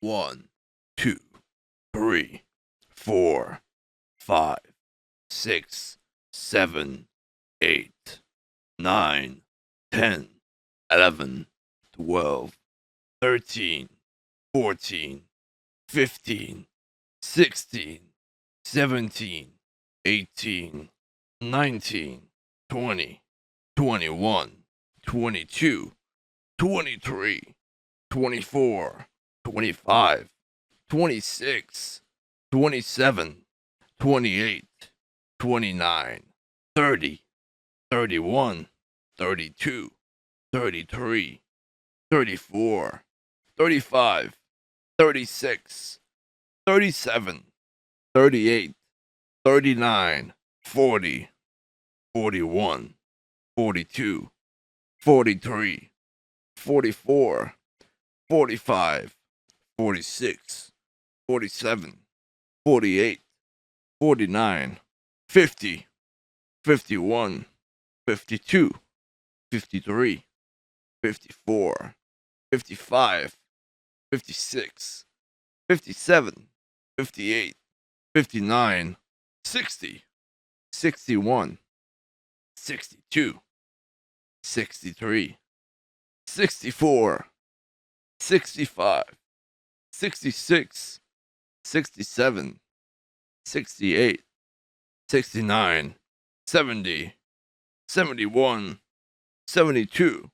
1, 2, 3, 4, 5, 6, 7, 8, 9, 10, 11, 12, 13, 14, 15, 16, 17, 18, 19, 20, 21, 22, 23, 24, 25, 26, 27, 28, 29, 30, 31, 32, 33, 34, 35, 36, 37, 38, 39, 40, 41, 42, 43, 44, 45, 46, 47, 48, 49, 50, 51, 52, 53, 54, 55, 56, 57, 58, 59, 60, 61, 62, 63, 64, 65, 66, 67, 68, 69, 70, 71, 72,